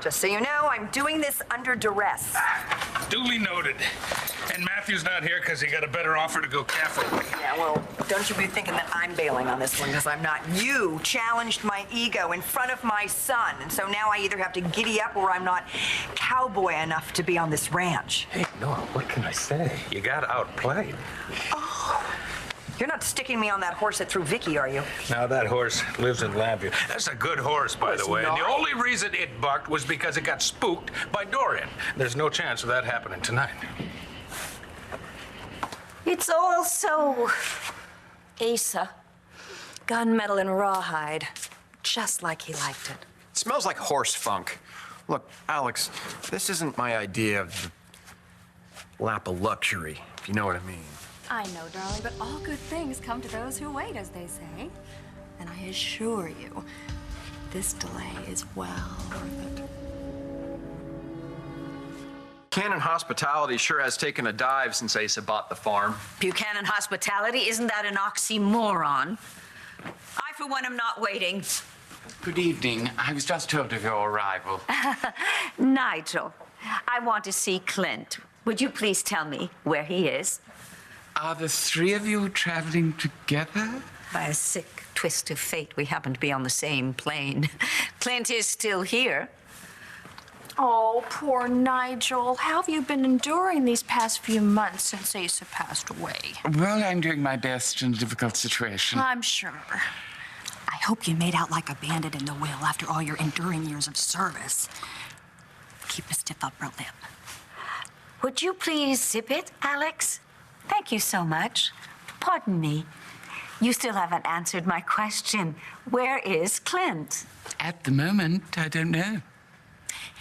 Just so you know, I'm doing this under duress. Duly noted. And Matthew's not here because he got a better offer to go Catholic. Yeah, well, don't you be thinking that I'm bailing on this one, because I'm not. You challenged my ego in front of my son, and so now I either have to giddy up or I'm not cowboy enough to be on this ranch. Hey, Nora, what can I say? You got outplayed. Oh, you're not sticking me on that horse that threw Vicky, are you? Now that horse lives in Lambview. That's a good horse, by the way. And the not. only reason it bucked was because it got spooked by Dorian. There's no chance of that happening tonight. It's all so Asa. Gunmetal and rawhide. Just like he liked it. It smells like horse funk. Look, Alex, this isn't my idea of the lap of luxury, if you know what I mean. I know, darling, but all good things come to those who wait, as they say. And I assure you, this delay is well worth it. Buchanan Hospitality sure has taken a dive since Asa bought the farm. Buchanan Hospitality, isn't that an oxymoron? I, for one, am not waiting. Good evening. I was just told of your arrival. Nigel, I want to see Clint. Would you please tell me where he is? Are the three of you traveling together? By a sick twist of fate, we happen to be on the same plane. Clint is still here. Oh, poor Nigel. How have you been enduring these past few months since Asa passed away? Well, I'm doing my best in a difficult situation. I'm sure. I hope you made out like a bandit in the will after all your enduring years of service. Keep a stiff upper lip. Would you please zip it, Alex? Thank you so much. Pardon me. You still haven't answered my question. Where is Clint? At the moment, I don't know.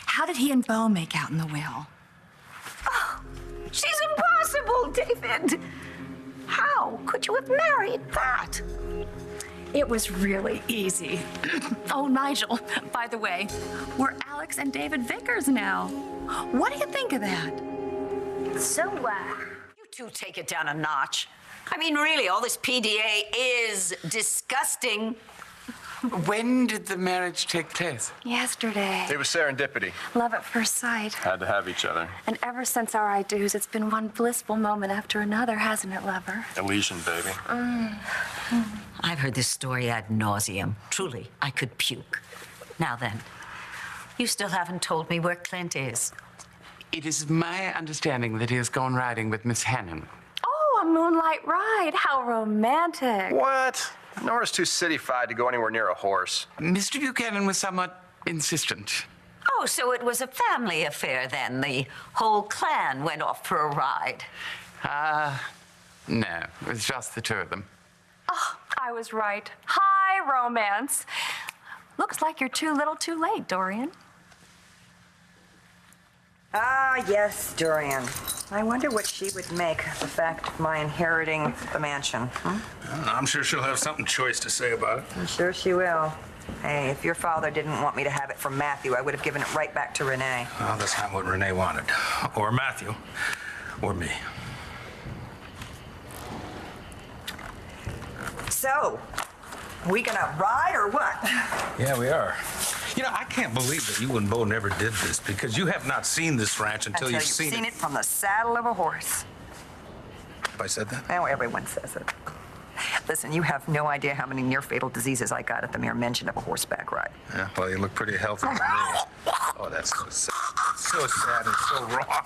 How did he and Beau make out in the will? Oh, she's impossible, David. How could you have married that? It was really easy. Oh, Nigel, by the way, we're Alex and David Vickers now. What do you think of that? So, you two take it down a notch. I mean, really, all this PDA is disgusting. When did the marriage take place? Yesterday. It was serendipity. Love at first sight. Had to have each other. And ever since our I do's, it's been one blissful moment after another, hasn't it, lover? Elysian, baby. I've heard this story ad nauseum. Truly, I could puke. Now then, you still haven't told me where Clint is. It is my understanding that he has gone riding with Miss Hannon. Oh, a moonlight ride. How romantic. What? Nora's too city-fied to go anywhere near a horse. Mr. Buchanan was somewhat insistent. Oh, so it was a family affair then. The whole clan went off for a ride. No, it was just the two of them. Oh, I was right. High romance. Looks like you're too little too late, Dorian. Ah, yes, Dorian. I wonder what she would make of the fact of my inheriting the mansion. I'm sure she'll have something choice to say about it. I'm sure she will. Hey, if your father didn't want me to have it from Matthew, I would have given it right back to Renee. Well, that's not what Renee wanted. Or Matthew. Or me. So, we gonna ride or what? Yeah, we are. You know, I can't believe that you and Beau never did this, because you have not seen this ranch until you've seen it from the saddle of a horse. If I said that? Well, everyone says it. Listen, you have no idea how many near-fatal diseases I got at the mere mention of a horseback ride. Yeah, well, you look pretty healthy to me. Oh, that's so sad. So sad and so wrong.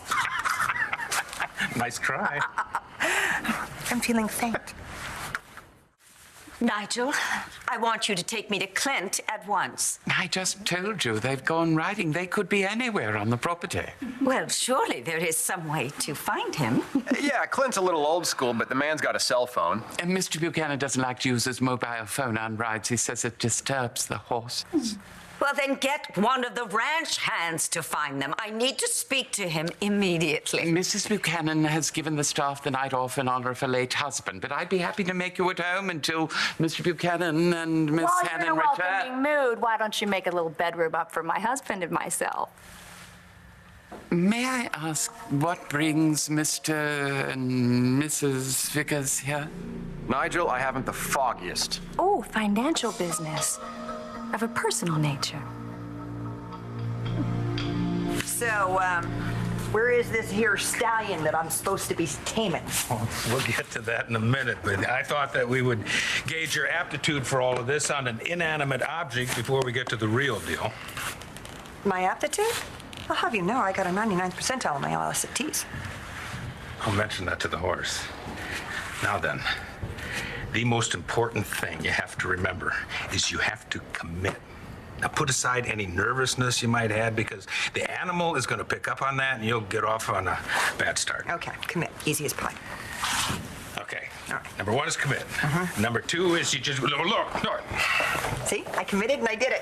Nice try. I'm feeling faint. Nigel, I want you to take me to Clint at once. I just told you they've gone riding. They could be anywhere on the property. Well, surely there is some way to find him. Yeah, Clint's a little old school, but the man's got a cell phone. And Mr. Buchanan doesn't like to use his mobile phone on rides. He says it disturbs the horses. Well, then get one of the ranch hands to find them. I need to speak to him immediately. Mrs. Buchanan has given the staff the night off in honor of her late husband, but I'd be happy to make you at home until Mr. Buchanan and Miss Hannon return. While you're in a welcoming mood, why don't you make a little bedroom up for my husband and myself? May I ask what brings Mr. and Mrs. Vickers here? Nigel, I haven't the foggiest. Oh, financial business. Of a personal nature. So, where is this here stallion that I'm supposed to be taming? We'll get to that in a minute, but I thought that we would gauge your aptitude for all of this on an inanimate object before we get to the real deal. My aptitude? I'll have you know I got a 99th percentile on my LSATs. I'll mention that to the horse. Now then, the most important thing you have to remember is you have to commit. Now put aside any nervousness you might have because the animal is going to pick up on that and you'll get off on a bad start. Okay, commit. Easy as pie. Okay. All right. Number 1 is commit. Number 2 is you just look. See, I committed and I did it.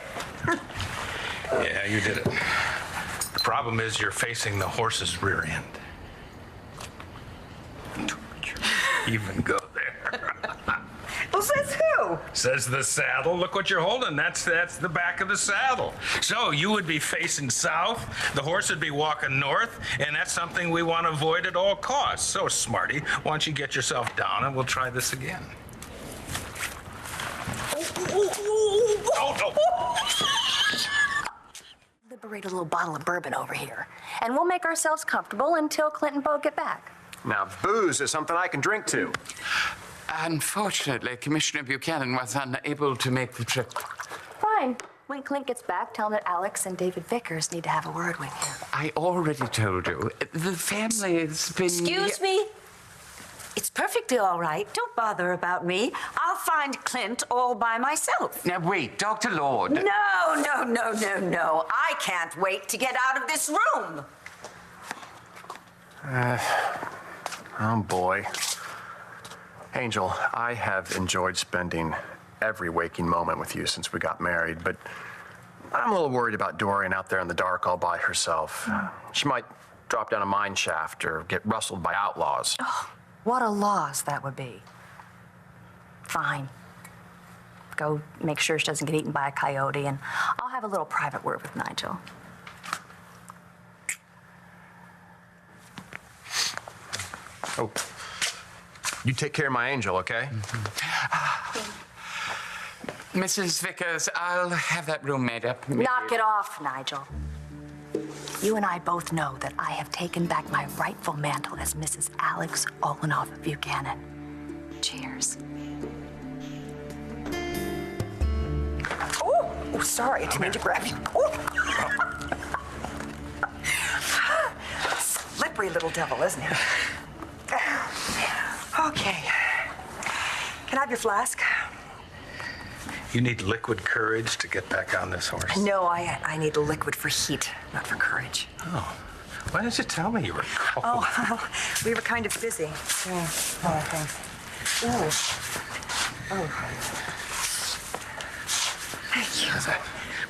Yeah, you did it. The problem is you're facing the horse's rear end. Don't even go there. Well, says who? Says the saddle. Look what you're holding. That's the back of the saddle. So you would be facing south, the horse would be walking north, and that's something we want to avoid at all costs. So, Smarty, why don't you get yourself down and we'll try this again. Oh, Liberate a little bottle of bourbon over here, and we'll make ourselves comfortable until Clint and Bo get back. Now, booze is something I can drink to. Unfortunately, Commissioner Buchanan was unable to make the trip. Fine. When Clint gets back, tell him that Alex and David Vickers need to have a word with you. I already told you. The family has been... Excuse me? It's perfectly all right. Don't bother about me. I'll find Clint all by myself. Now, wait, Dr. Lord. No. I can't wait to get out of this room. Oh, boy. Angel, I have enjoyed spending every waking moment with you since we got married, but I'm a little worried about Dorian out there in the dark all by herself. She might drop down a mine shaft or get rustled by outlaws. Oh, what a loss that would be. Fine. Go make sure she doesn't get eaten by a coyote, and I'll have a little private word with Nigel. Oh. You take care of my Angel, okay? Mrs. Vickers, I'll have that room made up. Knock it off, Nigel. You and I both know that I have taken back my rightful mantle as Mrs. Alex Olenoff Buchanan. Cheers. Oh, sorry. I didn't mean to grab you. Oh. Slippery little devil, isn't he? Okay. Can I have your flask? You need liquid courage to get back on this horse. No, I need a liquid for heat, not for courage. Oh. Why didn't you tell me you were cold? Oh, well, we were kind of busy doing other things. Ooh. Oh. Thank you. Is that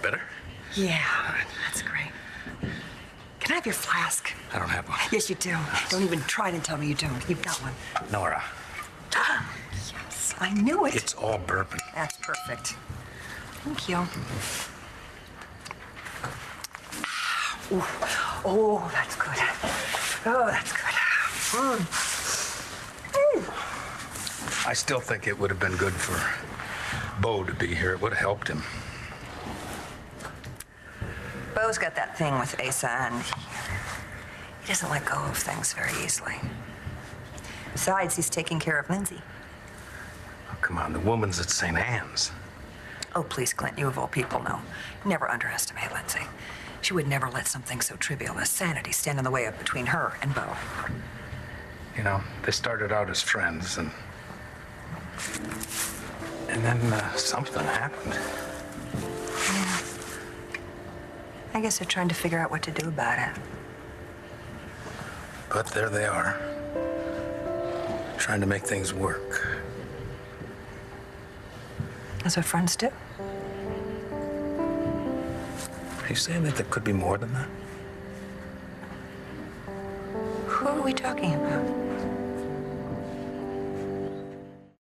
better? Yeah, that's great. Can I have your flask? I don't have one. Yes, you do. Don't even try to tell me you don't. You've got one. Nora, Yes, I knew it. it's all bourbon. That's perfect. Thank you. Ooh. Oh, that's good. Oh, that's good. I still think it would have been good for Bo to be here. It would have helped him. Bo's got that thing with Asa, and he doesn't let go of things very easily. Besides, he's taking care of Lindsay. Oh, come on, the woman's at St. Anne's. Oh, please, Clint, you of all people know. Never underestimate Lindsay. She would never let something so trivial as sanity stand in the way of between her and Bo. You know, they started out as friends, and then something happened. Yeah. I guess they're trying to figure out what to do about it. But there they are, trying to make things work. That's what friends do. Are you saying that there could be more than that? Who are we talking about?